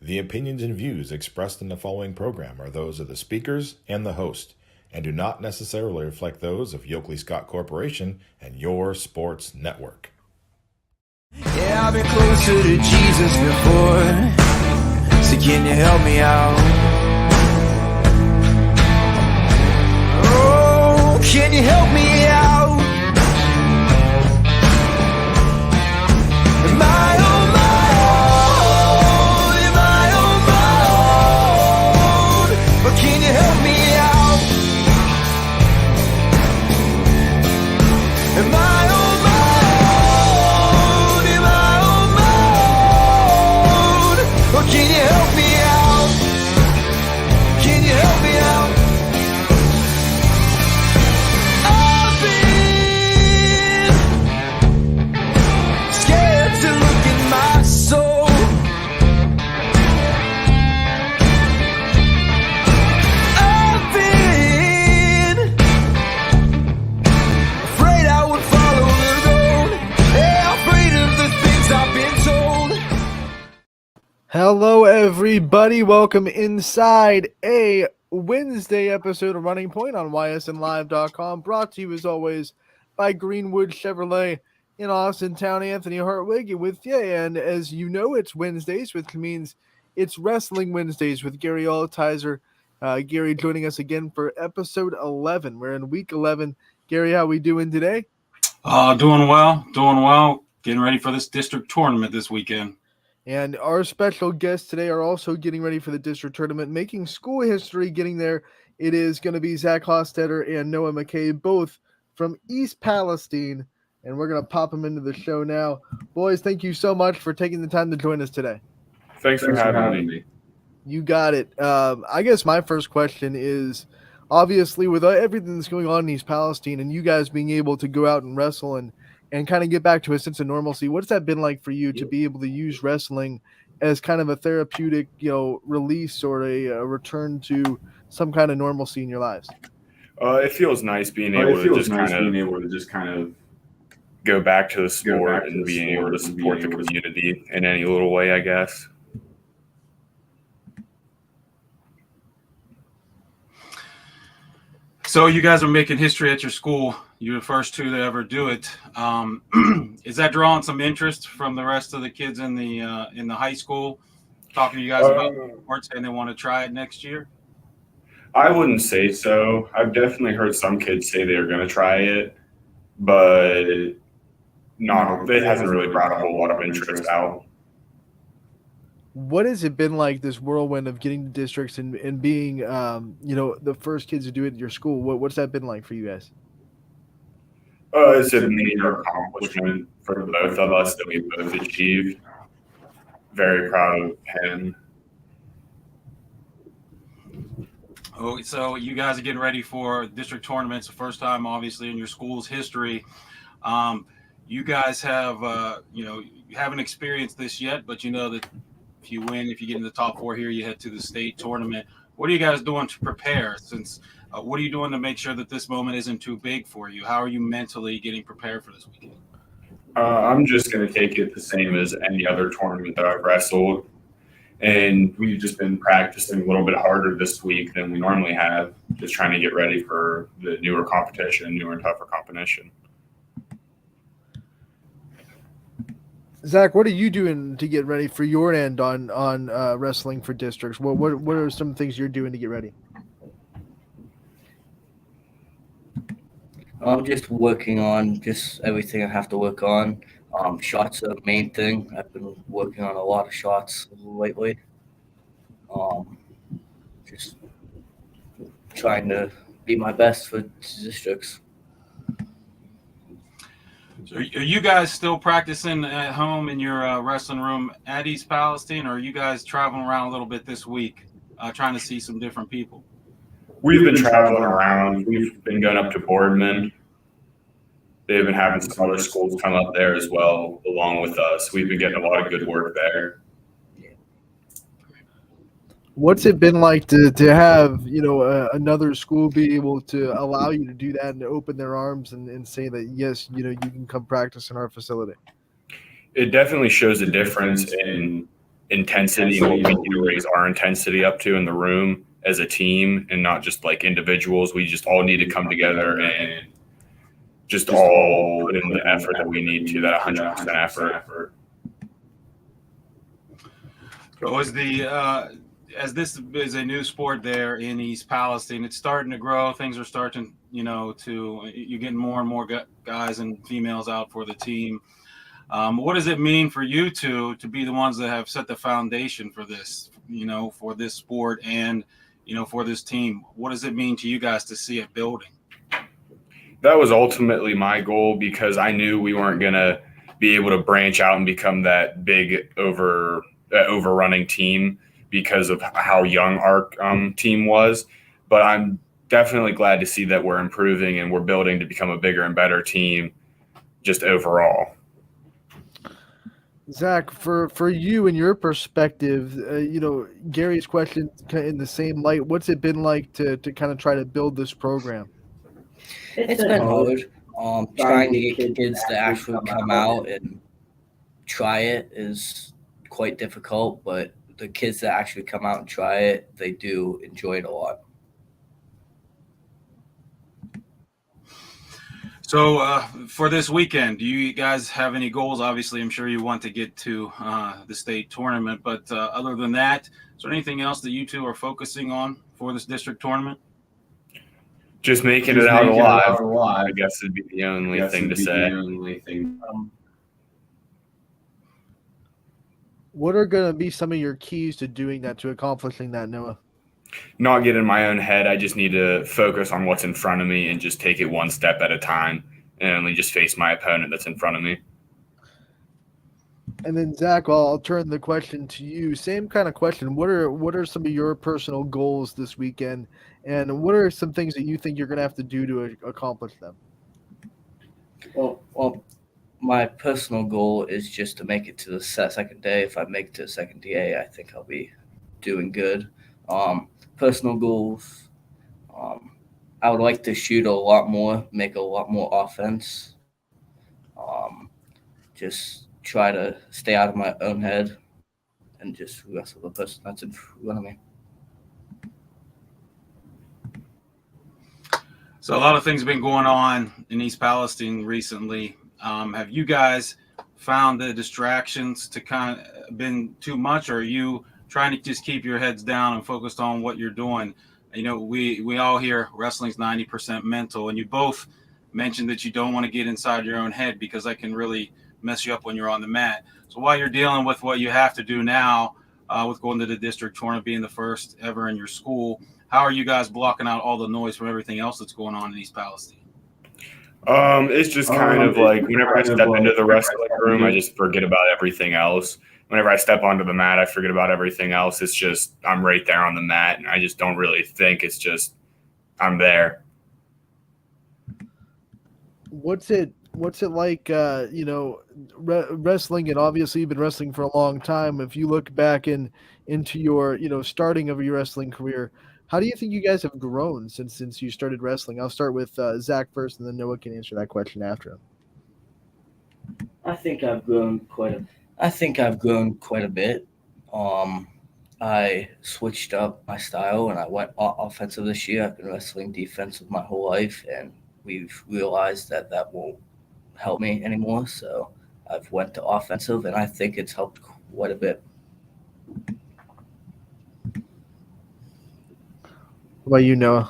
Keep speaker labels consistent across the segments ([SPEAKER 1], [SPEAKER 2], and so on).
[SPEAKER 1] The opinions and views expressed in the following program are those of the speakers and the host, and do not necessarily reflect those of Yoakley Scott Corporation and your sports network.
[SPEAKER 2] Yeah, I've been closer to Jesus before, so can you help me out? Oh, can you help me out? Am I on my own? Am I on my own? But can you help me out? Am I on my own? Am I on my own? Or can you help me out? Can you help me out? I've been scared to look in my soul. I've been afraid I would follow the road. Yeah, afraid of the things I've been told.
[SPEAKER 3] Hello, everybody. Welcome inside a Wednesday episode of Running Point on YSNLive.com. Brought to you, as always, by Greenwood Chevrolet in Austin Town. Anthony Hartwig with you. And as you know, it's Wednesdays, which means it's Wrestling Wednesdays with Gary Altizer. Gary joining us again for episode 11. We're in week 11. Gary, how we doing today?
[SPEAKER 4] Doing well. Getting ready for this district tournament this weekend.
[SPEAKER 3] And our special guests today are also getting ready for the district tournament, making school history, getting there. It is going to be Zach Hostetter and Noah McKay, both from East Palestine, and we're going to pop them into the show now. Boys, thank you so much for taking the time to join us today.
[SPEAKER 5] Thanks for having me.
[SPEAKER 3] You got it. I guess my first question is, obviously, with everything that's going on in East Palestine and you guys being able to go out and wrestle and kind of get back to a sense of normalcy, what's that been like for you to be able to use wrestling as kind of a therapeutic, release or a return to some kind of normalcy in your lives?
[SPEAKER 5] It feels nice being able to just kind of go back to the sport and being able to support the community in any little way, I guess.
[SPEAKER 4] So you guys are making history at your school. You're the first two to ever do it. Is that drawing some interest from the rest of the kids in the high school? Talking to you guys about sports, and they want to try it next year?
[SPEAKER 5] I wouldn't say so. I've definitely heard some kids say they're going to try it, but it hasn't really brought a whole lot of interest out.
[SPEAKER 3] What has it been like, this whirlwind of getting to districts and being, the first kids to do it at your school? What's that been like for you guys?
[SPEAKER 5] It's a major accomplishment for both of us that we both achieved. Very proud of him.
[SPEAKER 4] Oh, so you guys are getting ready for district tournaments, the first time, obviously, in your school's history. You guys have, you haven't experienced this yet, but you know that if you win, if you get in the top four here, you head to the state tournament. What are you guys doing to prepare? What are you doing to make sure that this moment isn't too big for you? How are you mentally getting prepared for this weekend?
[SPEAKER 5] I'm just going to take it the same as any other tournament that I've wrestled. And we've just been practicing a little bit harder this week than we normally have, just trying to get ready for the newer and tougher competition.
[SPEAKER 3] Zach, what are you doing to get ready for your end on wrestling for districts? What are some things you're doing to get ready?
[SPEAKER 6] I'm just working on just everything I have to work on. Shots are the main thing. I've been working on a lot of shots lately. Just trying to be my best for districts.
[SPEAKER 4] So are you guys still practicing at home in your wrestling room at East Palestine, or are you guys traveling around a little bit this week, trying to see some different people?
[SPEAKER 5] We've been traveling around. We've been going up to Boardman. They've been having some other schools come up there as well, along with us. We've been getting a lot of good work there.
[SPEAKER 3] What's it been like to have, another school be able to allow you to do that and to open their arms and say that, yes, you can come practice in our facility?
[SPEAKER 5] It definitely shows a difference in intensity and what we need to raise our intensity up to in the room as a team and not just like individuals. We just all need to come together and just all put in the effort that we need to, that 100% effort.
[SPEAKER 4] So as this is a new sport there in East Palestine, it's starting to grow. Things are starting, you're getting more and more guys and females out for the team. What does it mean for you two to be the ones that have set the foundation for this, for this sport and, for this team? What does it mean to you guys to see it building?
[SPEAKER 5] That was ultimately my goal because I knew we weren't going to be able to branch out and become that big overrunning team because of how young our team was. But I'm definitely glad to see that we're improving and we're building to become a bigger and better team just overall.
[SPEAKER 3] Zach, for you and your perspective, Gary's question in the same light, what's it been like to kind of try to build this program?
[SPEAKER 6] It's been hard. Trying to get kids to actually come out and try it is quite difficult, but the kids that actually come out and try it, they do enjoy it a lot.
[SPEAKER 4] So for this weekend, do you guys have any goals? Obviously, I'm sure you want to get to the state tournament, but other than that, is there anything else that you two are focusing on for this district tournament?
[SPEAKER 5] Just making it out alive, I guess would be the only thing to say.
[SPEAKER 3] What are going to be some of your keys to doing that, to accomplishing that, Noah?
[SPEAKER 5] Not get in my own head. I just need to focus on what's in front of me and just take it one step at a time and only just face my opponent that's in front of me.
[SPEAKER 3] And then Zach, I'll turn the question to you. Same kind of question. What are some of your personal goals this weekend, and what are some things that you think you're going to have to do to accomplish them?
[SPEAKER 6] Well, my personal goal is just to make it to the second day. If I make it to the second day, I think I'll be doing good. Personal goals, I would like to shoot a lot more, make a lot more offense. Just try to stay out of my own head and just wrestle the person that's in front of me.
[SPEAKER 4] So a lot of things have been going on in East Palestine recently. Have you guys found the distractions to kind of been too much, or are you trying to just keep your heads down and focused on what you're doing? We all hear wrestling's 90% mental, and you both mentioned that you don't want to get inside your own head because that can really mess you up when you're on the mat. So while you're dealing with what you have to do now with going to the district tournament, being the first ever in your school, how are you guys blocking out all the noise from everything else that's going on in East Palestine?
[SPEAKER 5] It's just kind of like whenever I step into the wrestling room, I just forget about everything else. Whenever I step onto the mat, I forget about everything else. It's just I'm right there on the mat, and I just don't really think. It's just I'm there.
[SPEAKER 3] What's it like, wrestling, and obviously you've been wrestling for a long time. If you look back into your, starting of your wrestling career, how do you think you guys have grown since you started wrestling? I'll start with Zach first, and then Noah can answer that question after him.
[SPEAKER 6] I think I've grown quite a bit. I switched up my style and I went offensive this year. I've been wrestling defensive my whole life, and we've realized that won't help me anymore. So I've went to offensive, and I think it's helped quite a bit.
[SPEAKER 3] What about you, Noah?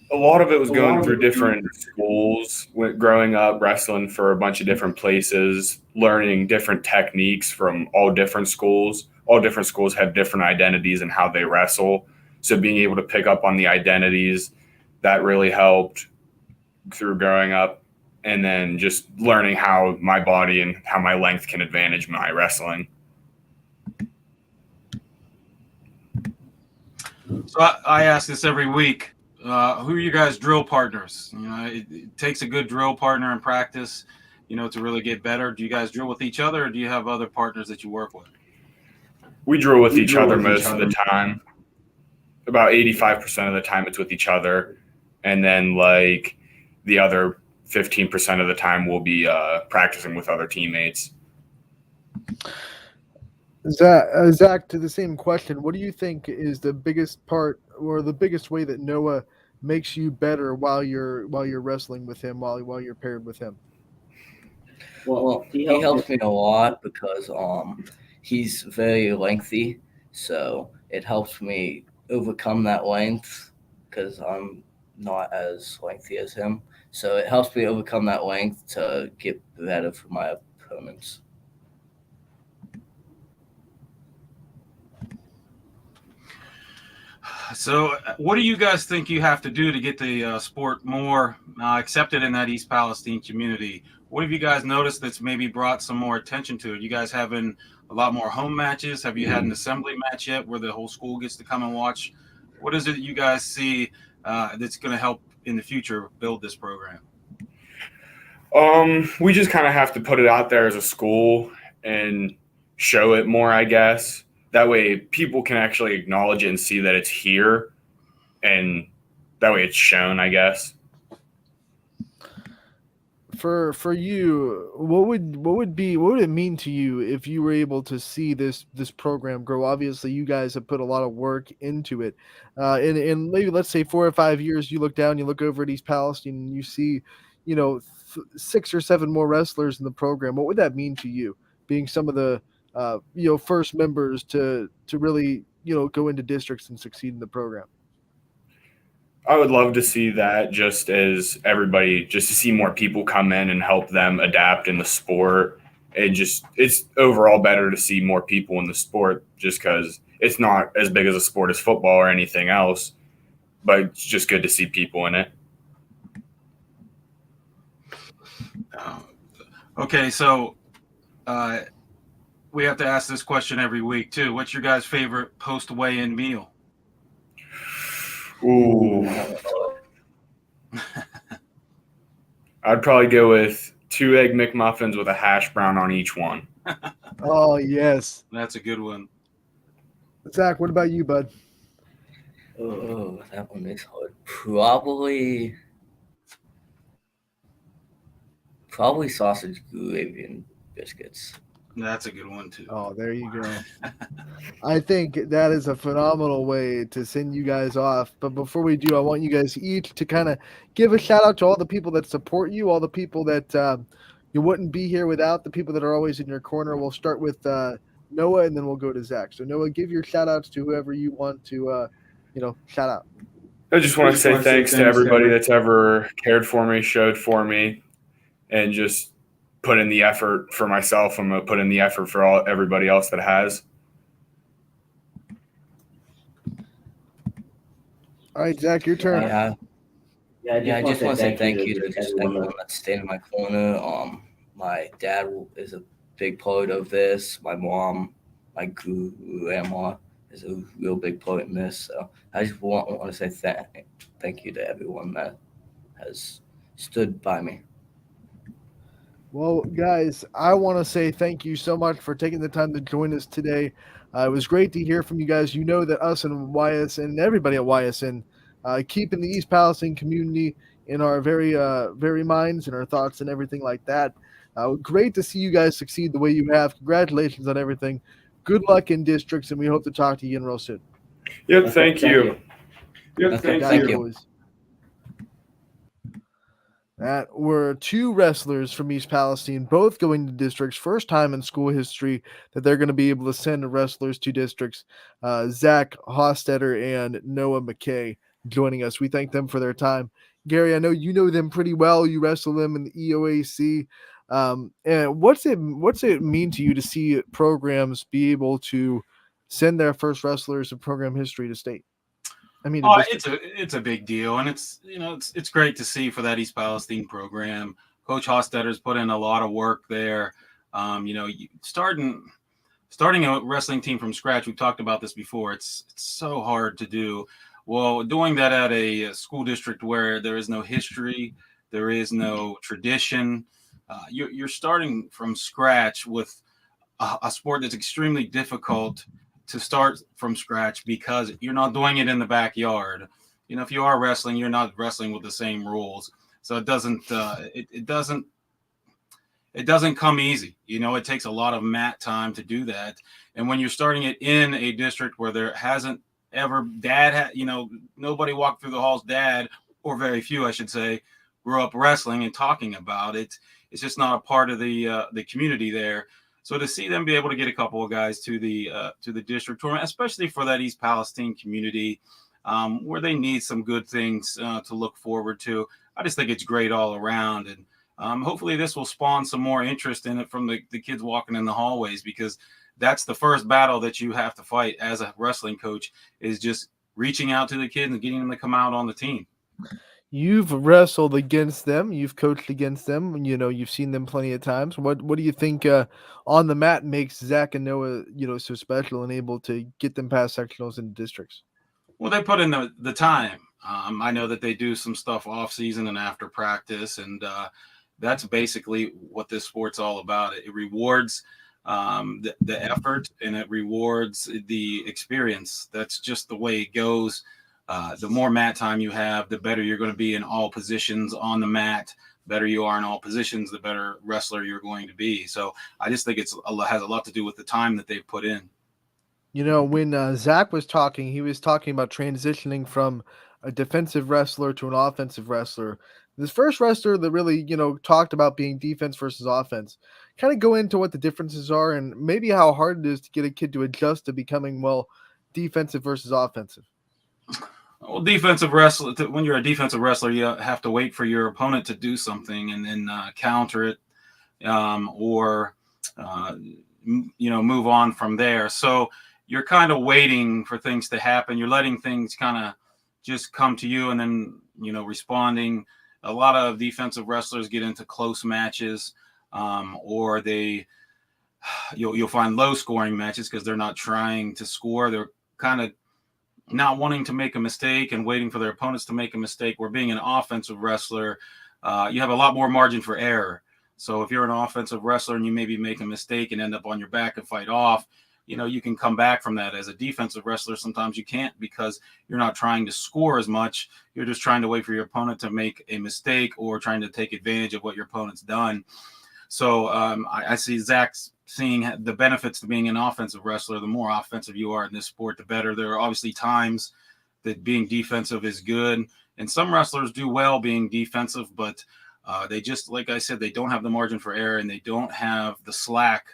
[SPEAKER 5] A lot of it was going through different schools, growing up, wrestling for a bunch of different places, learning different techniques from all different schools. All different schools have different identities and how they wrestle. So being able to pick up on the identities, that really helped through growing up. And then just learning how my body and how my length can advantage my wrestling.
[SPEAKER 4] So I ask this every week. Who are you guys' drill partners? It takes a good drill partner in practice, to really get better. Do you guys drill with each other, or do you have other partners that you work with?
[SPEAKER 5] We drill with each other most of the time. About 85% of the time it's with each other. And then like the other 15% of the time we'll be practicing with other teammates.
[SPEAKER 3] Zach, to the same question, what do you think is the biggest part or the biggest way that Noah makes you better while you're wrestling with him, while you're paired with him?
[SPEAKER 6] Well, he helps me a lot because he's very lengthy, so it helps me overcome that length because I'm not as lengthy as him. So it helps me overcome that length to get better for my opponents.
[SPEAKER 4] So, what do you guys think you have to do to get the sport more accepted in that East Palestine community? What have you guys noticed that's maybe brought some more attention to it? You guys having a lot more home matches? Have you had an assembly match yet where the whole school gets to come and watch? What is it you guys see that's going to help in the future build this program?
[SPEAKER 5] We just kind of have to put it out there as a school and show it more, I guess. That way people can actually acknowledge it and see that it's here, and that way it's shown, I guess.
[SPEAKER 3] For you, what would it mean to you if you were able to see this program grow? Obviously, you guys have put a lot of work into it. In maybe let's say 4 or 5 years, you look down, you look over at East Palestine, and you see, 6 or 7 more wrestlers in the program. What would that mean to you, being some of the first members to really go into districts and succeed in the program?
[SPEAKER 5] I would love to see that, just as everybody, just to see more people come in and help them adapt in the sport. It's overall better to see more people in the sport, just because it's not as big as a sport as football or anything else, but it's just good to see people in it.
[SPEAKER 4] Okay, so we have to ask this question every week too. What's your guys' favorite post weigh-in meal?
[SPEAKER 5] Ooh. I'd probably go with 2 egg McMuffins with a hash brown on each one.
[SPEAKER 3] Oh, yes.
[SPEAKER 4] That's a good one.
[SPEAKER 3] Zach, what about you, bud?
[SPEAKER 6] Oh, that one is hard. Probably sausage, gravy, and biscuits.
[SPEAKER 4] That's a good one too.
[SPEAKER 3] Oh, there you go. I think that is a phenomenal way to send you guys off. But before we do, I want you guys each to kind of give a shout out to all the people that support you, all the people that you wouldn't be here without, the people that are always in your corner. We'll start with Noah, and then we'll go to Zach. So Noah, give your shout outs to whoever you want to, shout out.
[SPEAKER 5] I just want to say thanks to everybody that's ever cared for me, showed for me, and just put in the effort for myself. I'm going to put in the effort for everybody else that has.
[SPEAKER 3] All right, Zach, your turn.
[SPEAKER 6] I just want to say thank you to just everyone that stayed in my corner. My dad is a big part of this. My mom, my grandma is a real big part in this. So I just want to say thank you to everyone that has stood by me.
[SPEAKER 3] Well, guys, I want to say thank you so much for taking the time to join us today. It was great to hear from you guys. You know that us and YSN and everybody at YSN keeping the East Palestine community in our very minds and our thoughts and everything like that. Great to see you guys succeed the way you have. Congratulations on everything. Good luck in districts, and we hope to talk to you again real soon.
[SPEAKER 5] Yep, thank you. Yep,
[SPEAKER 6] Thank you.
[SPEAKER 3] That were 2 wrestlers from East Palestine, both going to districts. First time in school history that they're going to be able to send wrestlers to districts. Zach Hostetter and Noah McKay joining us. We thank them for their time. Gary, I know you know them pretty well. You wrestle them in the EOAC. And what's it mean to you to see programs be able to send their first wrestlers in program history to state? I mean,
[SPEAKER 4] it's a big deal, and it's great to see for that East Palestine program. Coach Hostetter's put in a lot of work there. Starting a wrestling team from scratch. We've talked about this before. It's so hard to do. Well, doing that at a school district where there is no history, there is no tradition, you're starting from scratch with a sport that's extremely difficult to start from scratch because you're not doing it in the backyard. If you are wrestling, you're not wrestling with the same rules. So it doesn't come easy. It takes a lot of mat time to do that. And when you're starting it in a district where there hasn't ever nobody walked through the halls, dad, or very few, I should say, grew up wrestling and talking about it. It's just not a part of the community there. So to see them be able to get a couple of guys to the district tournament, especially for that East Palestine community, where they need some good things to look forward to, I just think it's great all around. And hopefully this will spawn some more interest in it from the kids walking in the hallways, because that's the first battle that you have to fight as a wrestling coach, is just reaching out to the kids and getting them to come out on the team.
[SPEAKER 3] You've wrestled against them. You've coached against them. You've seen them plenty of times. What do you think on the mat makes Zach and Noah, so special and able to get them past sectionals and districts?
[SPEAKER 4] Well, they put in the time. I know that they do some stuff off season and after practice, and that's basically what this sport's all about. It rewards the effort, and it rewards the experience. That's just the way it goes. The more mat time you have, the better you're going to be in all positions on the mat. The better you are in all positions, the better wrestler you're going to be. So I just think has a lot to do with the time that they've put in.
[SPEAKER 3] When Zach was talking, he was talking about transitioning from a defensive wrestler to an offensive wrestler. This first wrestler that really, talked about being defense versus offense. Kind of go into what the differences are and maybe how hard it is to get a kid to adjust to becoming, defensive versus offensive.
[SPEAKER 4] Well, defensive wrestler. When you're a defensive wrestler, you have to wait for your opponent to do something and then counter it, or move on from there. So you're kind of waiting for things to happen. You're letting things kind of just come to you, and then responding. A lot of defensive wrestlers get into close matches, or you'll find low scoring matches because they're not trying to score. They're kind of not wanting to make a mistake and waiting for their opponents to make a mistake. Where being an offensive wrestler, you have a lot more margin for error. So if you're an offensive wrestler and you maybe make a mistake and end up on your back and fight off, you can come back from that. As a defensive wrestler, sometimes you can't, because you're not trying to score as much. You're just trying to wait for your opponent to make a mistake or trying to take advantage of what your opponent's done. So I see Zach seeing the benefits to being an offensive wrestler. The more offensive you are in this sport, the better. There are obviously times that being defensive is good, and some wrestlers do well being defensive, but they just, like I said, they don't have the margin for error, and they don't have the slack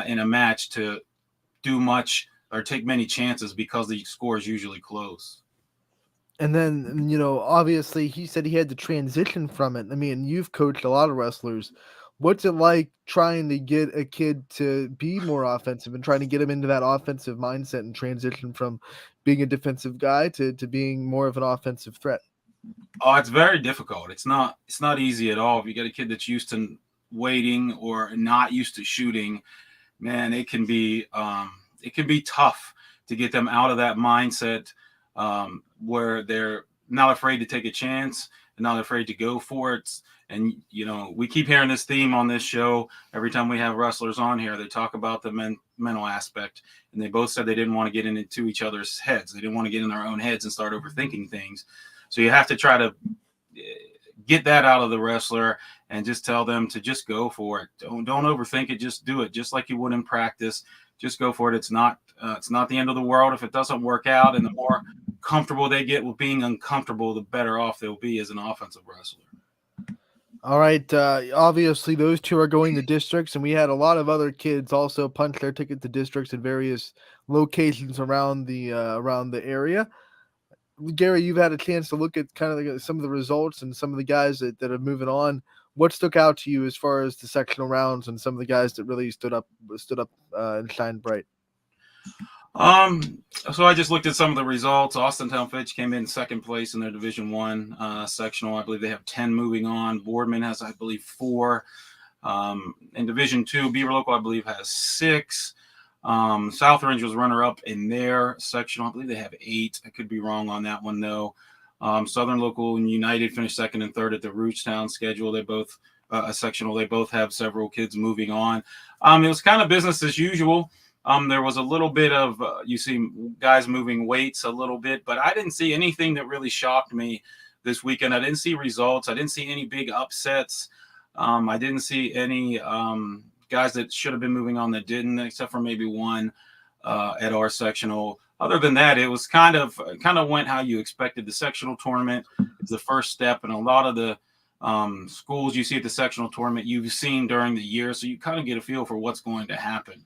[SPEAKER 4] in a match to do much or take many chances, because the score is usually close.
[SPEAKER 3] And then, obviously he said he had to transition from it. I mean, you've coached a lot of wrestlers. What's it like trying to get a kid to be more offensive and trying to get him into that offensive mindset and transition from being a defensive guy to being more of an offensive threat?
[SPEAKER 4] Oh, it's very difficult. It's not easy at all. If you get a kid that's used to waiting or not used to shooting, man, it can be tough to get them out of that mindset, where they're not afraid to take a chance and not afraid to go for it. And, we keep hearing this theme on this show. Every time we have wrestlers on here, they talk about the mental aspect, and they both said they didn't want to get into each other's heads. They didn't want to get in their own heads and start overthinking things. So you have to try to get that out of the wrestler and just tell them to just go for it. Don't overthink it. Just do it, just like you would in practice. Just go for it. It's not the end of the world if it doesn't work out. And the more comfortable they get with being uncomfortable, the better off they'll be as an offensive wrestler.
[SPEAKER 3] All right. Obviously, those two are going to districts, and we had a lot of other kids also punch their ticket to districts in various locations around the area. Gary, you've had a chance to look at kind of some of the results and some of the guys that are moving on. What stuck out to you as far as the sectional rounds and some of the guys that really stood up and shined bright?
[SPEAKER 4] So I just looked at some of the results. Austintown Fitch came in second place in their Division I sectional. I believe they have 10 moving on. Boardman has, I believe, 4. In Division II, Beaver Local, I believe, has 6. South Range was runner-up in their sectional. I believe they have 8. I could be wrong on that one, though. Southern Local and United finished second and third at the Rootstown schedule. They both a sectional. They both have several kids moving on. It was kind of business as usual. There was a little bit of you see guys moving weights a little bit, but I didn't see anything that really shocked me this weekend. I didn't see results. I didn't see any big upsets. I didn't see any guys that should have been moving on that didn't, except for maybe one at our sectional. Other than that, it was kind of went how you expected. The sectional tournament is the first step, and a lot of the schools you see at the sectional tournament you've seen during the year, so you kind of get a feel for what's going to happen.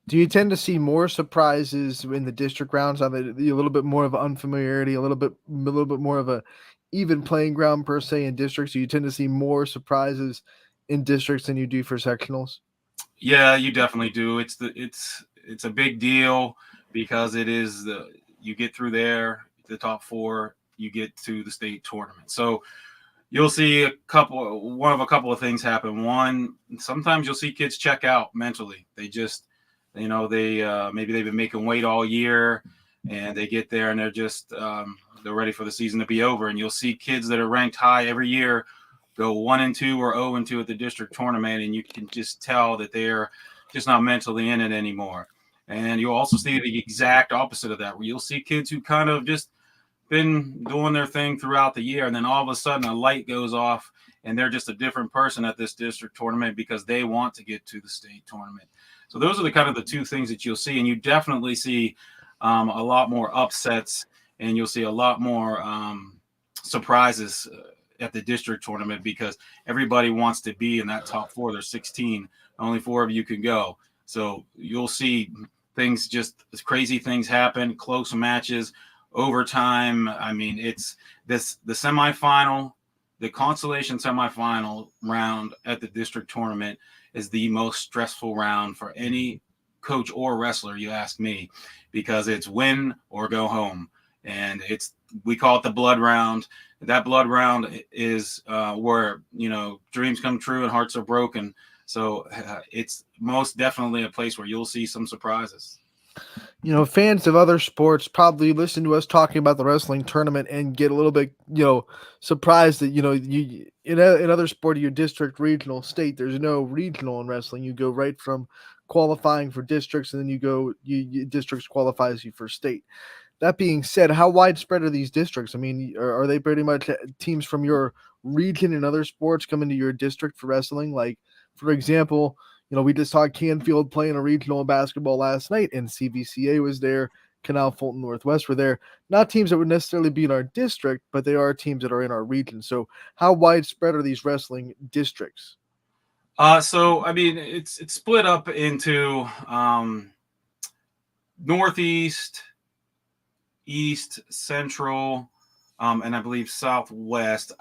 [SPEAKER 3] Do you tend to see more surprises in the district rounds? Of it, a little bit more of unfamiliarity, a little bit more of a even playing ground per se in districts. Do you tend to see more surprises in districts than you do for sectionals?
[SPEAKER 4] Yeah, you definitely do. It's a big deal because it is you get through there, the top 4, you get to the state tournament. So you'll see a couple of things happen. One, sometimes you'll see kids check out mentally. They just, they maybe they've been making weight all year and they get there and they're just they're ready for the season to be over. And you'll see kids that are ranked high every year go 1-2 or 0-2 at the district tournament, and you can just tell that they're just not mentally in it anymore. And you'll also see the exact opposite of that, where you'll see kids who kind of just been doing their thing throughout the year, and then all of a sudden a light goes off and they're just a different person at this district tournament because they want to get to the state tournament. So those are the kind of the two things that you'll see, and you definitely see a lot more upsets, and you'll see a lot more surprises at the district tournament because everybody wants to be in that top 4. There's 16, only 4 of you can go. So you'll see things, just crazy things happen, close matches, overtime. I mean, it's the semifinal, the consolation semifinal round at the district tournament is the most stressful round for any coach or wrestler, you ask me, because it's win or go home. And we call it the blood round. That blood round is where, dreams come true and hearts are broken. So it's most definitely a place where you'll see some surprises.
[SPEAKER 3] Fans of other sports probably listen to us talking about the wrestling tournament and get a little bit, surprised that, you in other sport of your district, regional, state, there's no regional in wrestling. You go right from qualifying for districts, and then you districts qualifies you for state. That being said, how widespread are these districts? I mean, are they pretty much teams from your region and other sports come into your district for wrestling? Like, for example, we just saw Canfield playing a regional basketball last night, and CVCA was there. Canal Fulton Northwest were there. Not teams that would necessarily be in our district, but they are teams that are in our region. So how widespread are these wrestling districts?
[SPEAKER 4] So, I mean, it's split up into Northeast, East, Central, and I believe Southwest.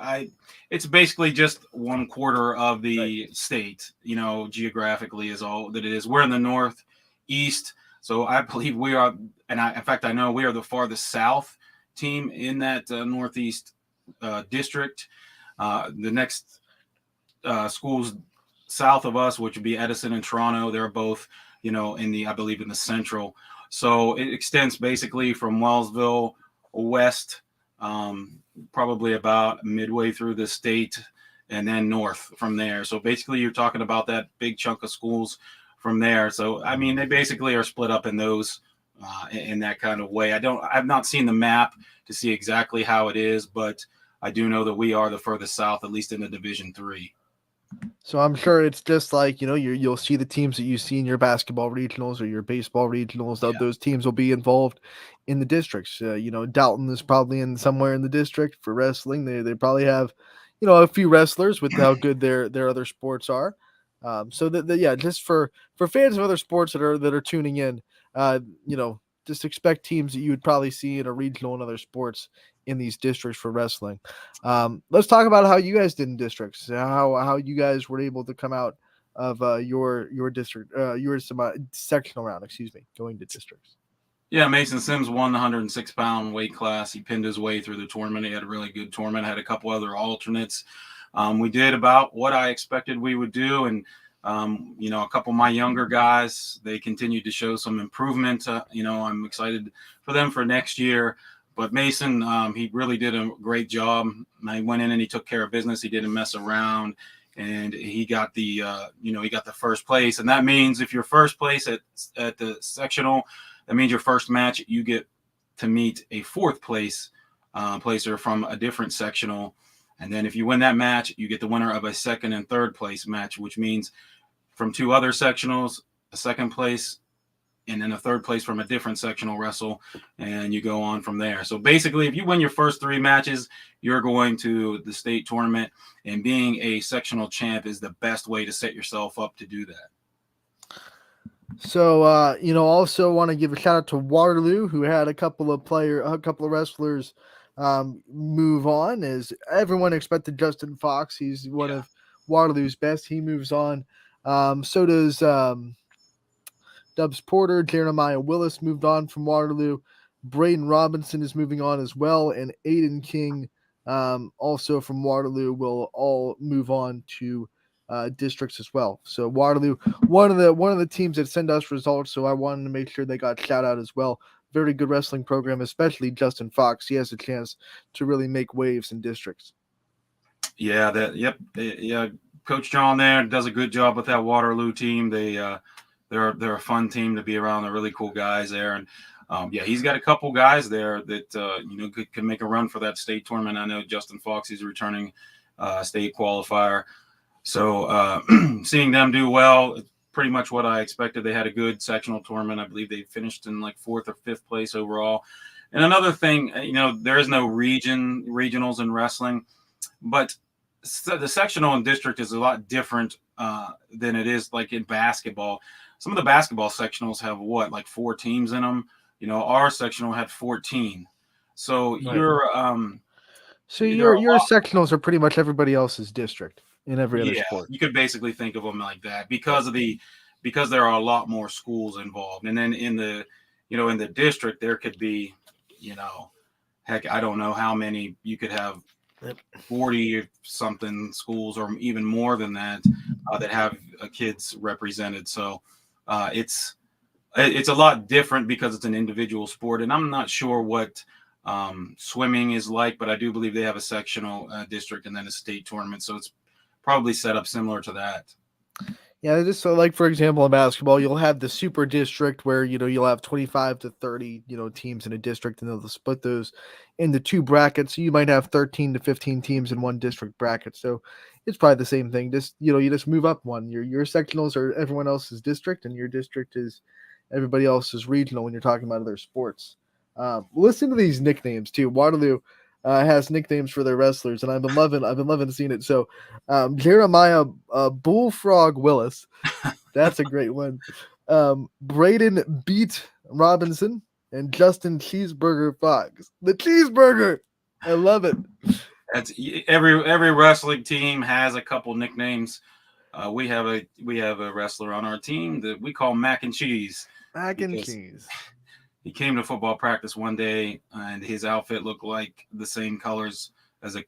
[SPEAKER 4] It's basically just 1/4 of the state, geographically is all that it is. We're in the Northeast, so I believe we are, in fact, I know we are the farthest south team in that Northeast district. The next schools south of us, which would be Edison and Toronto, they're both, I believe in the Central. So it extends basically from Wellsville west, probably about midway through the state, and then north from there. So basically you're talking about that big chunk of schools from there. So, I mean, they basically are split up in those, in that kind of way. I've not seen the map to see exactly how it is, but I do know that we are the furthest south, at least in the Division III.
[SPEAKER 3] So I'm sure it's just like, you'll see the teams that you see in your basketball regionals or your baseball regionals.
[SPEAKER 4] Yeah.
[SPEAKER 3] Those teams will be involved in the districts. Dalton is probably in somewhere in the district for wrestling. They probably have, a few wrestlers with how good their other sports are. So that just for fans of other sports that are tuning in, just expect teams that you would probably see in a regional and other sports in these districts for wrestling. Let's talk about how you guys did in districts, how you guys were able to come out of your district, your sectional round, going to districts.
[SPEAKER 4] Yeah, Mason Sims won the 106-pound weight class. He pinned his way through the tournament. He had a really good tournament, had a couple other alternates. We did about what I expected we would do, and a couple of my younger guys, they continued to show some improvement. I'm excited for them for next year. But Mason, he really did a great job. He went in and he took care of business. He didn't mess around, and he got the first place. And that means if you're first place at the sectional, that means your first match you get to meet a fourth place placer from a different sectional. And then if you win that match, you get the winner of a second and third place match, which means from 2 other sectionals, a second place, and then a third place from a different sectional wrestle, and you go on from there. So basically, if you win your first 3 matches, you're going to the state tournament, and being a sectional champ is the best way to set yourself up to do that.
[SPEAKER 3] So, also want to give a shout out to Waterloo, who had a couple of wrestlers move on. As everyone expected, Justin Fox, he's one of Waterloo's best. He moves on. So does Dubs Porter. Jeremiah Willis moved on from Waterloo. Braden Robinson is moving on as well, and Aiden King, also from Waterloo, will all move on to districts as well. So Waterloo, one of the teams that send us results, so I wanted to make sure they got shout out as well. Very good wrestling program, especially Justin Fox. He has a chance to really make waves in districts.
[SPEAKER 4] Yeah, Coach John there does a good job with that Waterloo team. They're a fun team to be around. They're really cool guys there, and he's got a couple guys there that can make a run for that state tournament. I know Justin Fox is returning state qualifier. So seeing them do well, it's pretty much what I expected. They had a good sectional tournament. I believe they finished in like 4th or 5th place overall. And another thing, there is no regionals in wrestling, but the sectional and district is a lot different than it is like in basketball. Some of the basketball sectionals have like 4 teams in them. Our sectional had 14. So
[SPEAKER 3] Right.
[SPEAKER 4] your
[SPEAKER 3] sectionals are pretty much everybody else's district in every other sport.
[SPEAKER 4] You could basically think of them like that because there are a lot more schools involved. And then in the district, there could be, heck, I don't know how many. You could have 40 something schools or even more than that that have kids represented. So it's a lot different because it's an individual sport. And I'm not sure what swimming is like, but I do believe they have a sectional district and then a state tournament. So it's probably set up similar to that.
[SPEAKER 3] Yeah, just so like for example in basketball, you'll have the super district where you'll have 25 to 30 teams in a district, and they'll split those into 2 brackets. So you might have 13 to 15 teams in one district bracket. So it's probably the same thing. Just you just move up one. Your sectionals are everyone else's district, and your district is everybody else's regional when you're talking about other sports. Listen to these nicknames too. Waterloo has nicknames for their wrestlers, and I've been loving seeing it. So Jeremiah Bullfrog Willis, that's a great one. Braden Beat Robinson and Justin Cheeseburger Fox. The cheeseburger, I love it.
[SPEAKER 4] That's every wrestling team has a couple nicknames. We have a wrestler on our team that we call Mac and Cheese.
[SPEAKER 3] Mac and Cheese.
[SPEAKER 4] He came to football practice one day, and his outfit looked like the same colors as a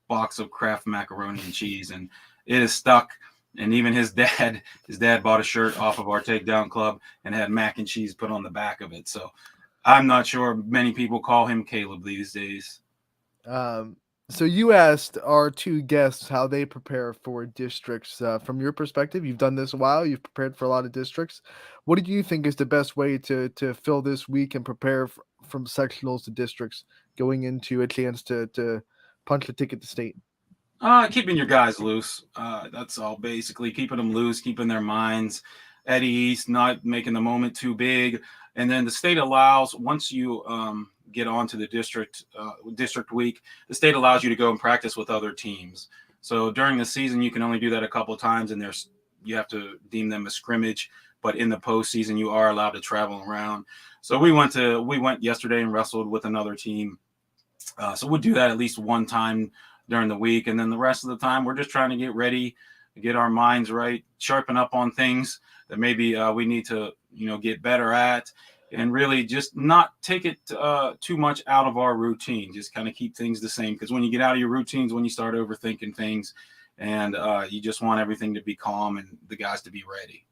[SPEAKER 4] box of Kraft macaroni and cheese, and it is stuck. And even his dad bought a shirt off of our takedown club and had mac and cheese put on the back of it. So I'm not sure many people call him Caleb these days.
[SPEAKER 3] So you asked our 2 guests how they prepare for districts. From your perspective, you've done this a while. You've prepared for a lot of districts. What do you think is the best way to fill this week and prepare from sectionals to districts going into a chance to punch the ticket to state?
[SPEAKER 4] Keeping your guys loose. That's all basically. Keeping them loose, keeping their minds at ease, not making the moment too big. And then the state allows, once you get onto the district week, the state allows you to go and practice with other teams. So during the season, you can only do that a couple of times, and you have to deem them a scrimmage. But in the postseason, you are allowed to travel around. So we went yesterday and wrestled with another team. So we'll do that at least one time during the week, and then the rest of the time we're just trying to get ready, get our minds right, sharpen up on things that maybe we need to get better at, and really just not take it too much out of our routine. Just kind of keep things the same, because when you get out of your routines, when you start overthinking things, and you just want everything to be calm and the guys to be ready.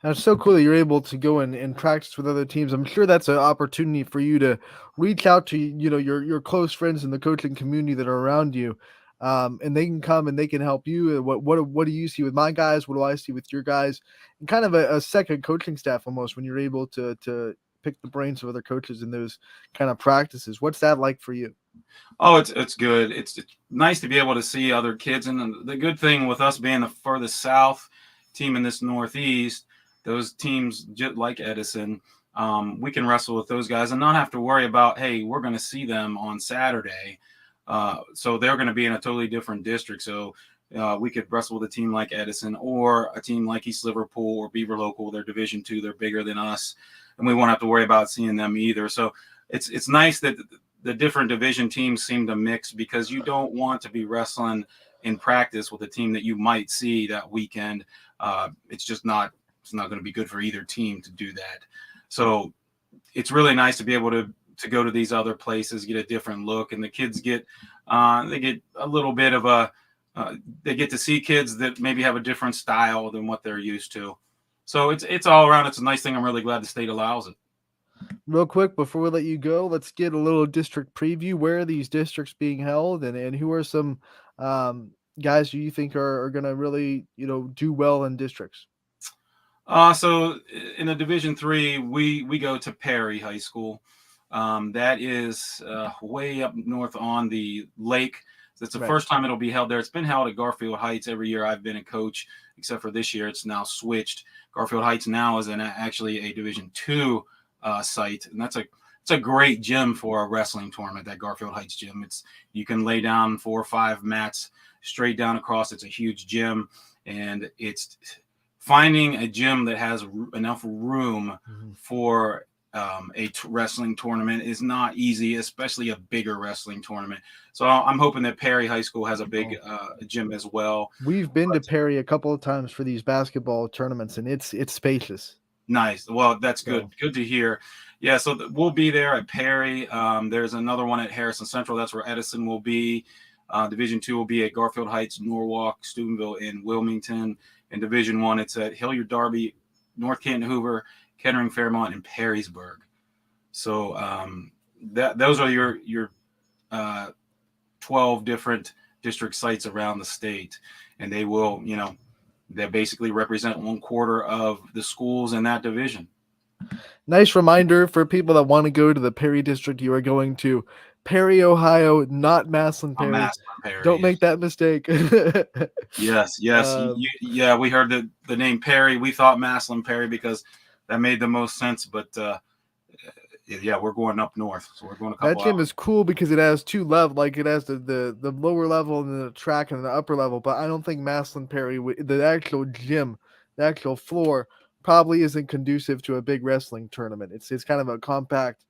[SPEAKER 3] That's so cool that you're able to go and practice with other teams. I'm sure that's an opportunity for you to reach out to your close friends in the coaching community that are around you, and they can come and they can help you. What do you see with my guys? What do I see with your guys? And kind of a second coaching staff almost when you're able to pick the brains of other coaches in those kind of practices. What's that like for you?
[SPEAKER 4] Oh, it's good. It's nice to be able to see other kids, and the good thing with us being the furthest south team in this Northeast, those teams just like Edison, we can wrestle with those guys and not have to worry about, hey, we're going to see them on Saturday, so they're going to be in a totally different district. So we could wrestle with a team like Edison or a team like East Liverpool or Beaver Local. They're Division II. They're bigger than us, and we won't have to worry about seeing them either. So it's nice that the different division teams seem to mix, because you don't want to be wrestling in practice with a team that you might see that weekend. It's not going to be good for either team to do that. So it's really nice to be able to go to these other places, get a different look, and the kids get they get a little bit of a they get to see kids that maybe have a different style than what they're used to. So it's all around. It's a nice thing. I'm really glad the state allows it.
[SPEAKER 3] Real quick, before we let you go, let's get a little district preview. Where are these districts being held, and who are some guys who you think are going to really, do well in districts?
[SPEAKER 4] So in the Division III, we go to Perry High School. That is way up north on the lake. It's the
[SPEAKER 3] Right.
[SPEAKER 4] first time it'll be held there. It's been held at Garfield Heights every year I've been a coach, except for this year. It's now switched. Garfield Heights now is actually a Division II site, and it's a great gym for a wrestling tournament. That Garfield Heights gym. You can lay down 4 or 5 mats straight down across. It's a huge gym, and it's finding a gym that has enough room for wrestling tournament is not easy, especially a bigger wrestling tournament. So I'm hoping that Perry High School has a big gym as well.
[SPEAKER 3] We've been to Perry a couple of times for these basketball tournaments, and it's spacious.
[SPEAKER 4] Nice. Well, that's good. Good to hear. Yeah, so we'll be there at Perry. There's another one at Harrison Central. That's where Edison will be. Division II will be at Garfield Heights, Norwalk, Steubenville, and Wilmington. In Division I, it's at Hilliard, Darby, North Canton, Hoover, Kettering, Fairmont, and Perrysburg. So those are your 12 different district sites around the state, and they will, they basically represent 1/4 of the schools in that division.
[SPEAKER 3] Nice reminder for people that want to go to the Perry district. You are going to Perry, Ohio, not Massillon, Perry.
[SPEAKER 4] Massillon, Perry.
[SPEAKER 3] Don't make that mistake.
[SPEAKER 4] Yes. Yeah, we heard the name Perry. We thought Massillon, Perry, because that made the most sense. But yeah, we're going up north, so we're going a couple.
[SPEAKER 3] That gym is cool because it has 2 levels. Like it has the lower level and the track and the upper level. But I don't think Massillon Perry, the actual gym, the actual floor, probably isn't conducive to a big wrestling tournament. It's kind of a compact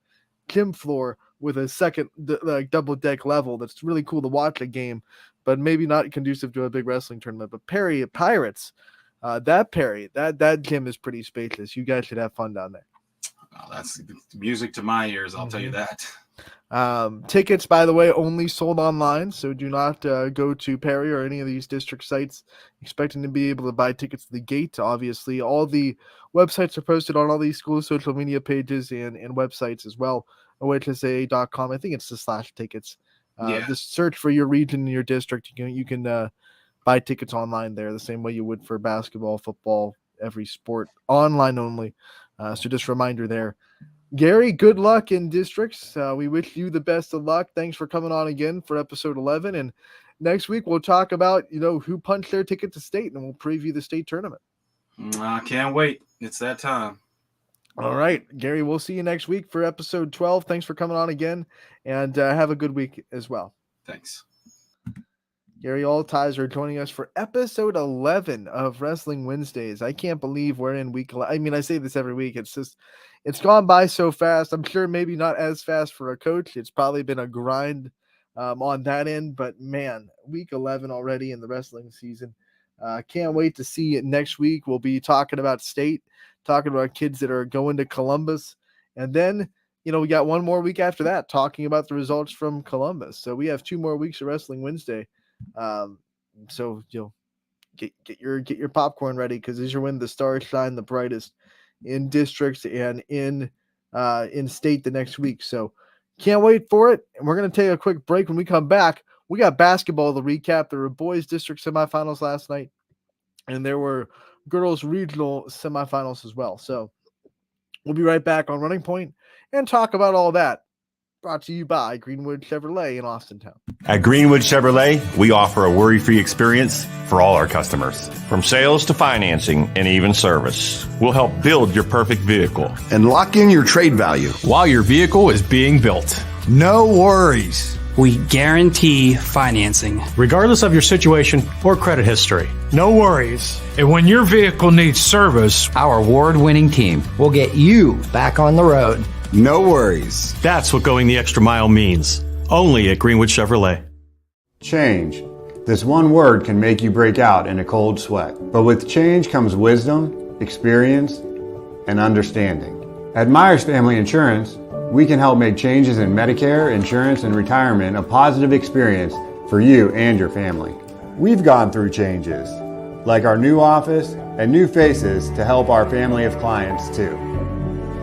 [SPEAKER 3] gym floor with a second like double deck level. That's really cool to watch a game, but maybe not conducive to a big wrestling tournament. But Perry Pirates, that gym is pretty spacious. You guys should have fun down there.
[SPEAKER 4] Oh, that's music to my ears, I'll tell you that.
[SPEAKER 3] Tickets, by the way, only sold online, so do not go to Perry or any of these district sites expecting to be able to buy tickets to the gate. Obviously, all the websites are posted on all these schools' social media pages and websites as well. OHSAA.com. I think it's the /tickets. Just search for your region and your district. You can buy tickets online there the same way you would for basketball, football, every sport, online only. So just a reminder there. Gary, good luck in districts. We wish you the best of luck. Thanks for coming on again for episode 11. And next week we'll talk about, who punched their ticket to state, and we'll preview the state tournament.
[SPEAKER 4] I can't wait. It's that time.
[SPEAKER 3] All right, Gary, we'll see you next week for episode 12. Thanks for coming on again, and have a good week as well.
[SPEAKER 4] Thanks.
[SPEAKER 3] Gary Altizer joining us for episode 11 of Wrestling Wednesdays. I can't believe we're in week 11. I mean, I say this every week. It's gone by so fast. I'm sure maybe not as fast for a coach. It's probably been a grind on that end. But, man, week 11 already in the wrestling season. Can't wait to see it next week. We'll be talking about state, talking about kids that are going to Columbus. And then, we got one more week after that talking about the results from Columbus. So we have 2 more weeks of Wrestling Wednesday. So get your popcorn ready, because these are when the stars shine the brightest in districts and in state the next week. So can't wait for it. And we're going to take a quick break. When we come back, we got basketball to recap. There were boys district semifinals last night, and there were girls regional semifinals as well. So we'll be right back on Running Point and talk about all that brought to you by Greenwood Chevrolet in Austintown.
[SPEAKER 7] At Greenwood Chevrolet, we offer a worry-free experience for all our customers.
[SPEAKER 8] From sales to financing and even service,
[SPEAKER 7] We'll help build your perfect vehicle.
[SPEAKER 9] and lock in your trade value.
[SPEAKER 10] while your vehicle is being built.
[SPEAKER 9] No worries.
[SPEAKER 11] We guarantee financing.
[SPEAKER 10] Regardless of your situation or credit history.
[SPEAKER 12] No worries. And when your vehicle needs service,
[SPEAKER 11] Our award-winning team will get you back on the road.
[SPEAKER 9] No worries.
[SPEAKER 7] That's what going the extra mile means. Only at Greenwood Chevrolet.
[SPEAKER 13] Change. This one word can make you break out in a cold sweat. But with change comes wisdom, experience, and understanding. At Myers Family Insurance, we can help make changes in Medicare, insurance, and retirement a positive experience for you and your family. We've gone through changes, like our new office and new faces to help our family of clients too.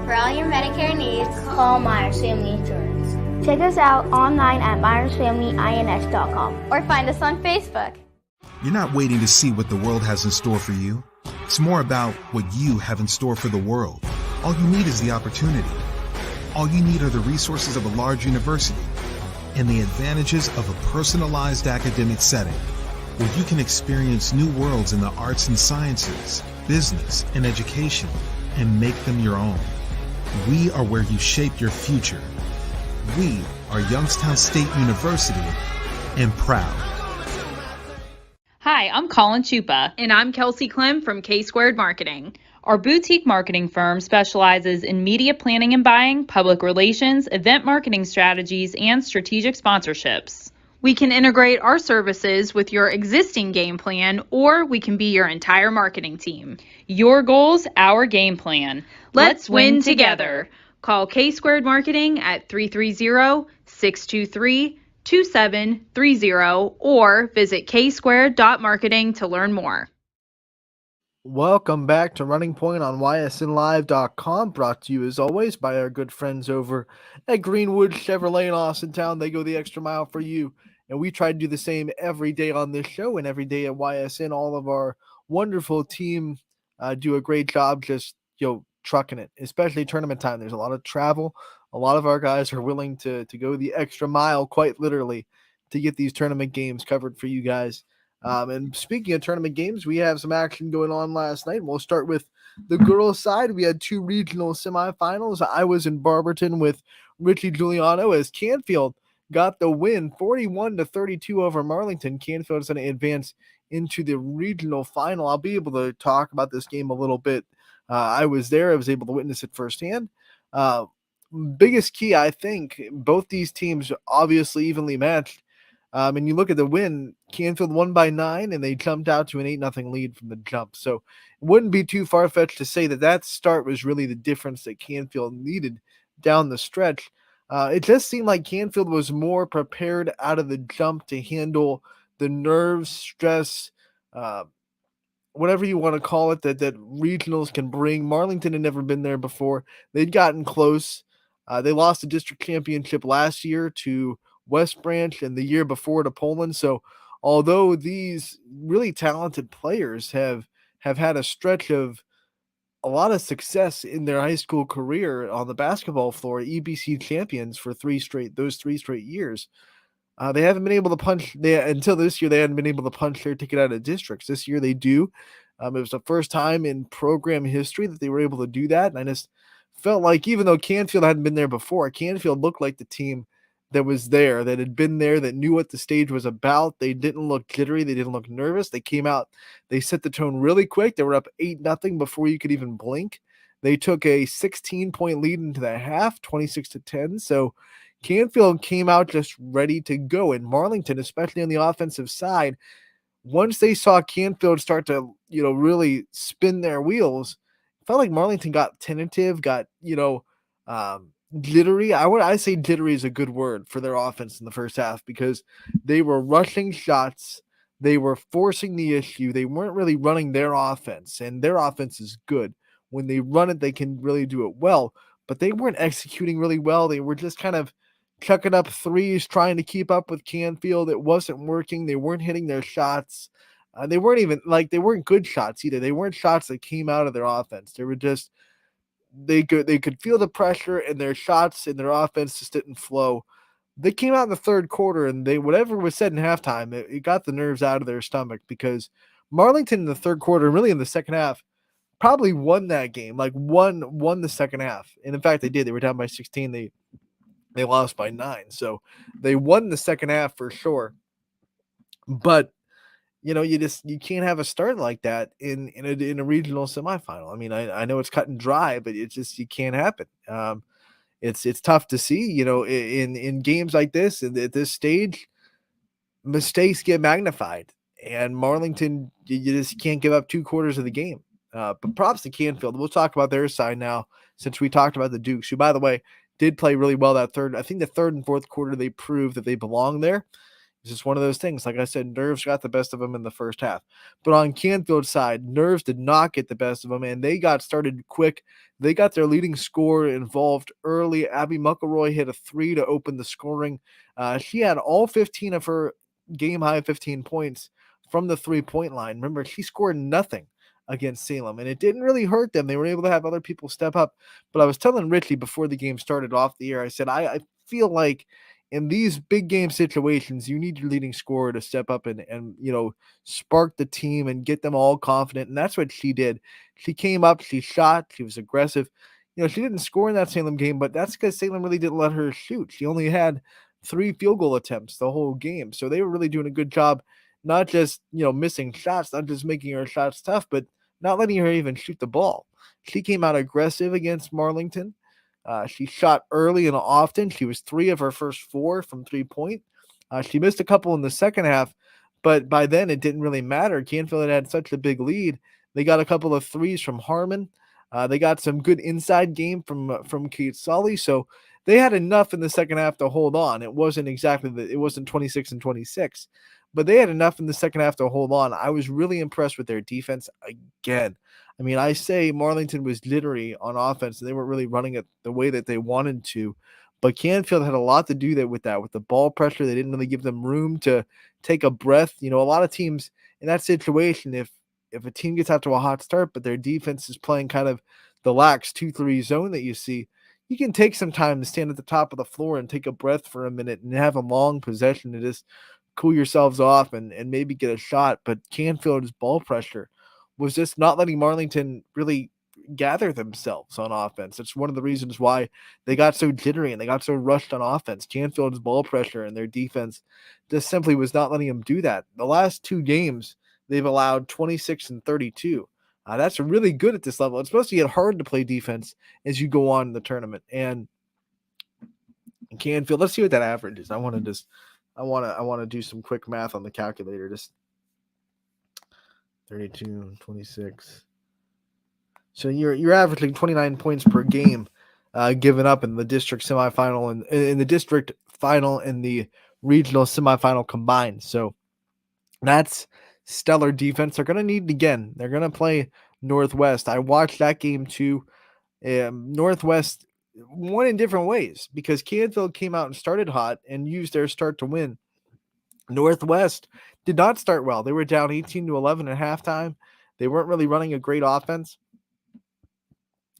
[SPEAKER 14] For all your Medicare needs, call Myers Family Insurance. Check us out online at myersfamilyins.com or find us on Facebook.
[SPEAKER 15] You're not waiting to see what the world has in store for you. It's more about what you have in store for the world. All you need is the opportunity. All you need are the resources of a large university and the advantages of a personalized academic setting where you can experience new worlds in the arts and sciences, business, and education and make them your own. We are where you shape your future. We are Youngstown State University and proud.
[SPEAKER 16] Hi, I'm Colin Chupa. And I'm Kelsey Clem from K-Squared Marketing. Our boutique marketing firm specializes in media planning and buying, public relations, event marketing strategies, and strategic sponsorships. We can integrate our services with your existing game plan, or we can be your entire marketing team. Your goals, our game plan. Let's win together. Call K-Squared Marketing at 330-623-2730 or visit ksquared.marketing to learn more.
[SPEAKER 3] Welcome back to Running Point on ysnlive.com, brought to you as always by our good friends over at Greenwood Chevrolet in Austintown. They go the extra mile for you, and we try to do the same every day on this show and every day at YSN. All of our wonderful team do a great job just, trucking it, especially tournament time. There's a lot of travel. A lot of our guys are willing to go the extra mile, quite literally, to get these tournament games covered for you guys. And speaking of tournament games, we have some action going on last night. We'll start with the girls' side. We had two regional semifinals. I was in Barberton with Richie Giuliano as Canfield got the win, 41-32 over Marlington. Canfield is going to advance into the regional final. I'll be able to talk about this game a little bit. I was there. I was able to witness it firsthand. Biggest key, I think, both these teams obviously evenly matched. And you look at the win, Canfield won by 9, and they jumped out to an 8-0 lead from the jump. So it wouldn't be too far-fetched to say that start was really the difference that Canfield needed down the stretch. It just seemed like Canfield was more prepared out of the jump to handle the nerves, stress, whatever you want to call it, that regionals can bring. Marlington had never been there before. They'd gotten close. They lost the district championship last year to West Branch and the year before to Poland. So although these really talented players have had a stretch of a lot of success in their high school career on the basketball floor, EBC champions for those three straight years, they haven't been able to punch. Until this year, they hadn't been able to punch their ticket out of districts. This year they do. It was the first time in program history that they were able to do that. And I just felt like, even though Canfield hadn't been there before, Canfield looked like the team that was there, that had been there, that knew what the stage was about. They didn't look jittery. They didn't look nervous. They came out, they set the tone really quick. They were up 8-0 before you could even blink. They took a 16-point lead into the half, 26-10. So Canfield came out just ready to go. And Marlington, especially on the offensive side, once they saw Canfield start to, really spin their wheels, it felt like Marlington got tentative, got, jittery. I say jittery is a good word for their offense in the first half, because they were rushing shots. They were forcing the issue. They weren't really running their offense, and their offense is good. When they run it, they can really do it well, but they weren't executing really well. They were just kind of chucking up threes, trying to keep up with Canfield. It wasn't working. They weren't hitting their shots. They weren't good shots either. They weren't shots that came out of their offense. They were just they could feel the pressure, and their shots and their offense just didn't flow. They came out in the third quarter, and whatever was said in halftime, it got the nerves out of their stomach, because Marlington in the third quarter, really in the second half, probably won that game. Like won the second half. And in fact, they did. They were down by 16. They lost by 9. So they won the second half for sure. But you can't have a start like that in a regional semifinal. I mean, I know it's cut and dry, but it's just, you can't happen. It's tough to see, in games like this, and at this stage, mistakes get magnified, and Marlington, you just can't give up 2 quarters of the game. But props to Canfield. We'll talk about their side now, since we talked about the Dukes, who, by the way, did play really well that third. I think the third and fourth quarter, they proved that they belong there. It's just one of those things. Like I said, nerves got the best of them in the first half. But on Canfield's side, nerves did not get the best of them, and they got started quick. They got their leading scorer involved early. Abby McElroy hit a 3 to open the scoring. She had all 15 of her game-high 15 points from the three-point line. Remember, she scored nothing against Salem, and it didn't really hurt them. They were able to have other people step up. But I was telling Richie before the game started off the air, I said, I feel like in these big game situations, you need your leading scorer to step up and spark the team and get them all confident. And that's what she did. She came up, she shot, she was aggressive. She didn't score in that Salem game, but that's because Salem really didn't let her shoot. She only had 3 field goal attempts the whole game. So they were really doing a good job, not just, missing shots, not just making her shots tough, but not letting her even shoot the ball. She came out aggressive against Marlington. She shot early and often. She was 3 of her first 4 from 3-point. She missed a couple in the second half, but by then it didn't really matter. Canfield had such a big lead. They got a couple of threes from Harmon. They got some good inside game from Kate Solly. So they had enough in the second half to hold on. It wasn't 26 and 26, but they had enough in the second half to hold on. I was really impressed with their defense again. I mean, I say Marlington was jittery on offense, and they weren't really running it the way that they wanted to. But Canfield had a lot to do with that. With the ball pressure, they didn't really give them room to take a breath. A lot of teams in that situation, if a team gets out to a hot start, but their defense is playing kind of the lax 2-3 zone that you see, you can take some time to stand at the top of the floor and take a breath for a minute and have a long possession to just cool yourselves off and maybe get a shot. But Canfield's ball pressure was just not letting Marlington really gather themselves on offense. It's one of the reasons why they got so jittery and they got so rushed on offense. Canfield's ball pressure and their defense just simply was not letting them do that. The last 2 games, they've allowed 26 and 32. That's really good at this level. It's supposed to get hard to play defense as you go on in the tournament. And Canfield, let's see what that average is. I want to do some quick math on the calculator. Just 32, 26. So you're averaging 29 points per game given up in the district semifinal and in the district final and the regional semifinal combined. So that's stellar defense. They're going to need it again. They're going to play Northwest. I watched that game too. Northwest won in different ways because Canfield came out and started hot and used their start to win. Northwest did not start well. They were down 18-11 at halftime. They weren't really running a great offense.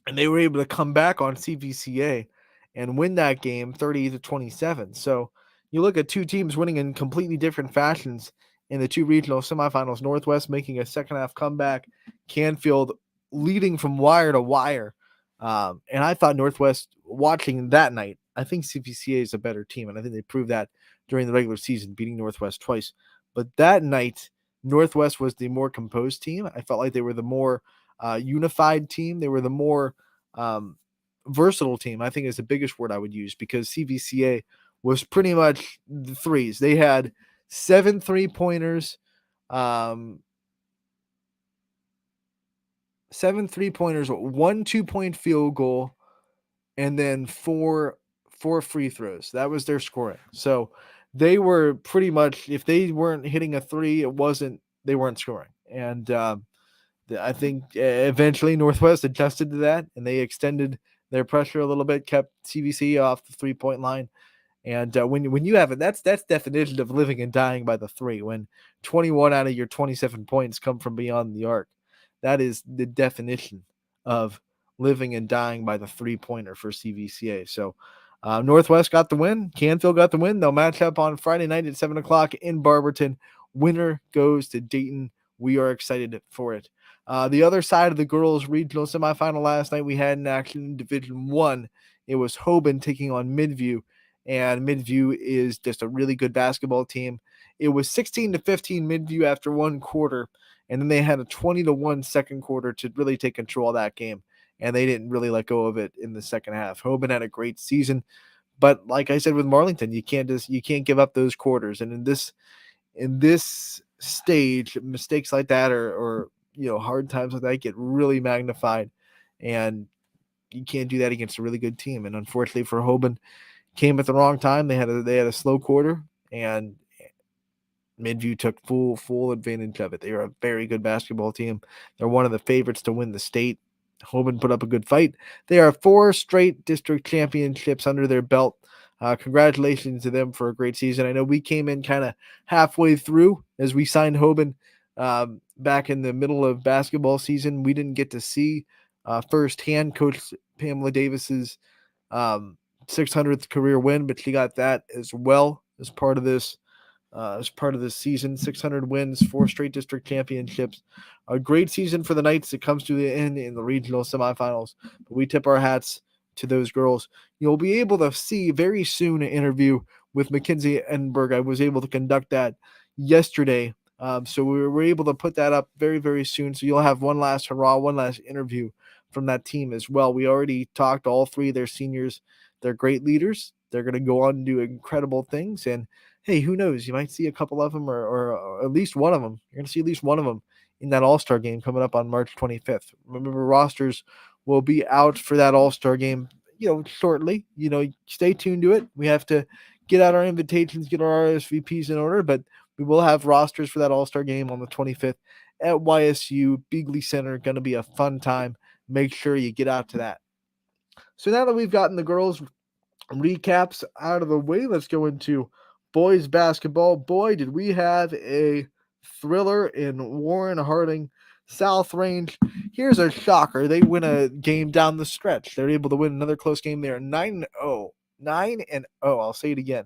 [SPEAKER 3] And they were able to come back on CVCA and win that game 30-27. So you look at 2 teams winning in completely different fashions in the 2 regional semifinals. Northwest making a second half comeback. Canfield leading from wire to wire. And I thought Northwest, watching that night, I think CVCA is a better team. And I think they proved that during the regular season, beating Northwest twice. But that night, Northwest was the more composed team. I felt like they were the more unified team. They were the more versatile team, I think is the biggest word I would use, because CVCA was pretty much the threes. They had 7 3-pointers, 7 3-pointers, 1 2-point field goal, and then 4 free throws. That was their scoring. So they were pretty much, if they weren't hitting a 3, they weren't scoring. And I think eventually Northwest adjusted to that, and they extended their pressure a little bit, kept CVC off the 3-point line. And when you have it, that's definition of living and dying by the 3. When 21 out of your 27 points come from beyond the arc, that is the definition of living and dying by the 3-pointer for CVCA. So Northwest got the win. Canfield got the win. They'll match up on Friday night at 7 o'clock in Barberton. Winner goes to Dayton. We are excited for it. The other side of the girls' regional semifinal last night, we had in action in Division 1. It was Hoban taking on Midview, and Midview is just a really good basketball team. It was 16-15 Midview after one quarter, and then they had a 20-1 second quarter to really take control of that game, and they didn't really let go of it in the second half. Hoban had a great season, but like I said with Marlington, you can't give up those quarters, and in this stage, mistakes like that or hard times like that get really magnified, and you can't do that against a really good team. And unfortunately for Hoban, came at the wrong time. They had a slow quarter, and Midview took full advantage of it. They are a very good basketball team. They're one of the favorites to win the state. Hoban put up a good fight. They are 4 straight district championships under their belt. Congratulations to them for a great season. I know we came in kind of halfway through as we signed Hoban back in the middle of basketball season. We didn't get to see firsthand Coach Pamela Davis's 600th career win, but she got that as well as part of this season. 600 wins, 4 straight district championships. A great season for the Knights. It comes to the end in the regional semifinals. But we tip our hats to those girls. You'll be able to see very soon an interview with Mackenzie Edinburgh. I was able to conduct that yesterday. So we were able to put that up very, very soon. So you'll have one last hurrah, one last interview from that team as well. We already talked to all 3 of their seniors. They're great leaders. They're going to go on and do incredible things. And hey, who knows? You might see a couple of them or at least one of them. You're going to see at least one of them in that All-Star game coming up on March 25th. Remember, rosters will be out for that All-Star game, shortly. Stay tuned to it. We have to get out our invitations, get our RSVPs in order, but we will have rosters for that All-Star game on the 25th at YSU Beagley Center. Going to be a fun time. Make sure you get out to that. So now that we've gotten the girls' recaps out of the way, let's go into boys basketball. Boy, did we have a thriller in Warren Harding South Range. Here's a shocker. They win a game down the stretch. They're able to win another close game. They are 9-0. 9-0. I'll say it again.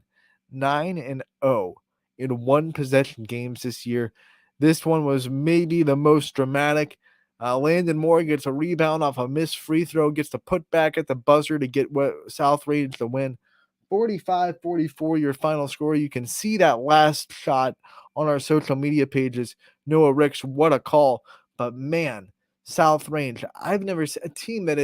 [SPEAKER 3] 9-0 in one possession games this year. This one was maybe the most dramatic. Landon Moore gets a rebound off a missed free throw, gets to put back at the buzzer to get South Range to win. 45-44 your final score. You can see that last shot on our social media pages. Noah Ricks, what a call. But man, South Range, I've never seen a team that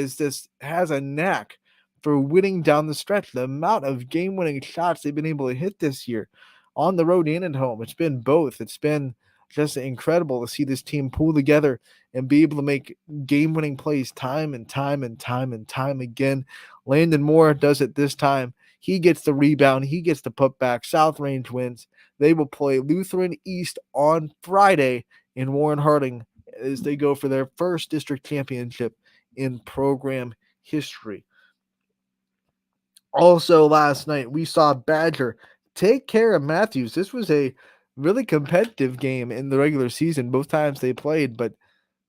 [SPEAKER 3] has a knack for winning down the stretch. The amount of game-winning shots they've been able to hit this year on the road and at home. It's been both. It's been just incredible to see this team pull together and be able to make game-winning plays time and time again. Landon Moore does it this time. He gets the rebound. He gets the putback. South Range wins. They will play Lutheran East on Friday in Warren Harding as they go for their first district championship in program history. Also last night, we saw Badger take care of Matthews. This was a really competitive game in the regular season, both times they played, but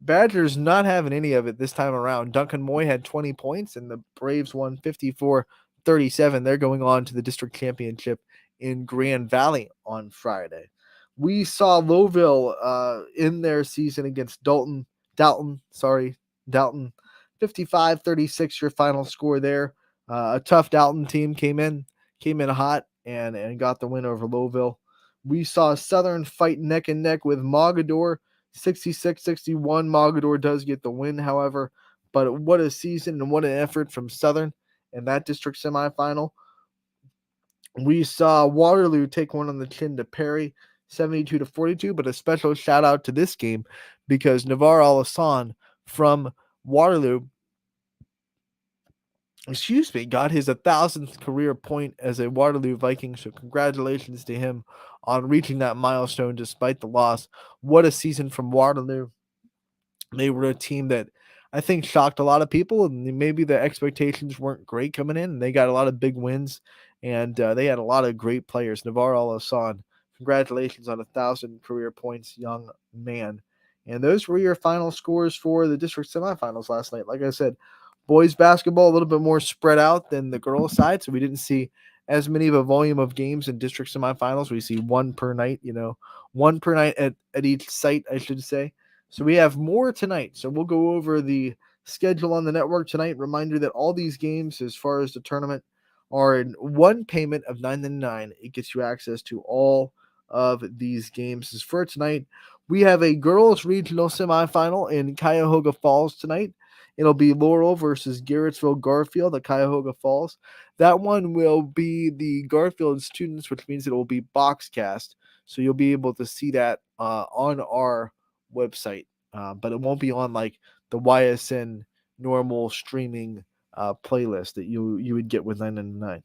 [SPEAKER 3] Badgers not having any of it this time around. Duncan Moy had 20 points, and the Braves won 54-37. They're going on to the district championship in Grand Valley on Friday. We saw Lowville in their season against Dalton. 55-36 your final score there. A tough Dalton team came in hot and got the win over Lowville. We saw Southern fight neck and neck with Mogador. 66-61. Mogador does get the win, however. But what a season and what an effort from Southern in that district semifinal. We saw Waterloo take one on the chin to Perry, 72-42. But a special shout out to this game because Navarre Alassane from Waterloo, got his 1,000th career point as a Waterloo Viking. So congratulations to him on reaching that milestone despite the loss. What a season from Waterloo. They were a team that I think shocked a lot of people, and maybe the expectations weren't great coming in. And they got a lot of big wins, and they had a lot of great players. Navarre Alassane, congratulations on 1,000 career points, young man. And those were your final scores for the district semifinals last night. Like I said, Boys basketball, a little bit more spread out than the girls side, so we didn't see as many of a volume of games in district semifinals. We see one per night, one per night at each site, I should say. So we have more tonight. So we'll go over the schedule on the network tonight. Reminder that all these games, as far as the tournament, are in one payment of $9.99. It gets you access to all of these games. As for tonight, we have a girls regional semifinal in Cuyahoga Falls tonight. It'll be Laurel versus Garrettsville Garfield at Cuyahoga Falls. That one will be the Garfield students, which means it will be boxcast. So you'll be able to see that on our website, but it won't be on like the YSN normal streaming playlist that you would get with 999.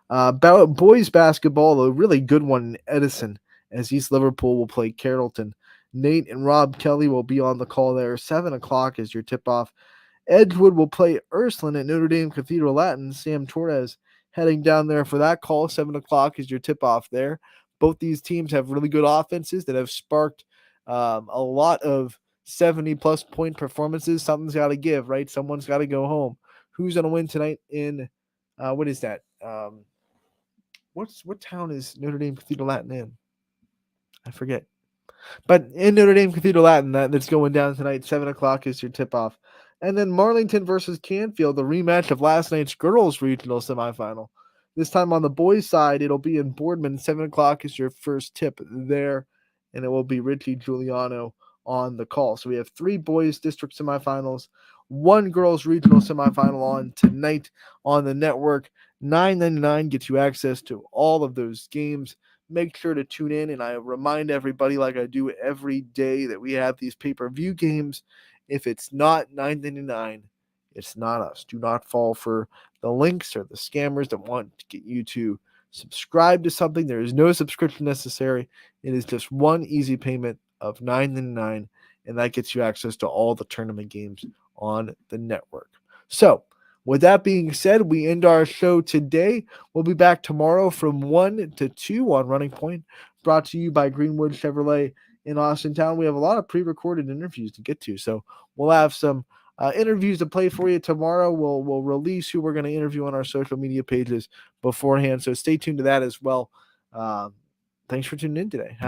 [SPEAKER 3] About boys basketball, a really good one in Edison, as East Liverpool will play Carrollton. Nate and Rob Kelly will be on the call there. 7 o'clock is your tip-off. Edgewood will play Ursuline at Notre Dame Cathedral Latin. Sam Torres heading down there for that call. 7 o'clock is your tip-off there. Both these teams have really good offenses that have sparked a lot of 70-plus point performances. Something's got to give, right? Someone's got to go home. Who's going to win tonight in, what is that? What town is Notre Dame Cathedral Latin in? I forget. But in Notre Dame Cathedral Latin, that's going down tonight. 7 o'clock is your tip-off. And then Marlington versus Canfield, the rematch of last night's girls regional semifinal. This time on the boys' side, it'll be in Boardman. 7 o'clock is your first tip there, and it will be Richie Giuliano on the call. So we have 3 boys district semifinals, 1 girls regional semifinal on tonight on the network. $9.99 gets you access to all of those games. Make sure to tune in, and I remind everybody, like I do every day, that we have these pay-per-view games. If it's not $9.99, it's not us. Do not fall for the links or the scammers that want to get you to subscribe to something. There is no subscription necessary. It is just one easy payment of $9.99, and that gets you access to all the tournament games on the network. So, with that being said, we end our show today. We'll be back tomorrow from 1 to 2 on Running Point, brought to you by Greenwood Chevrolet in Austintown. We have a lot of pre-recorded interviews to get to, so we'll have some interviews to play for you tomorrow. We'll release who we're going to interview on our social media pages beforehand, so stay tuned to that as well. Thanks for tuning in today. Have a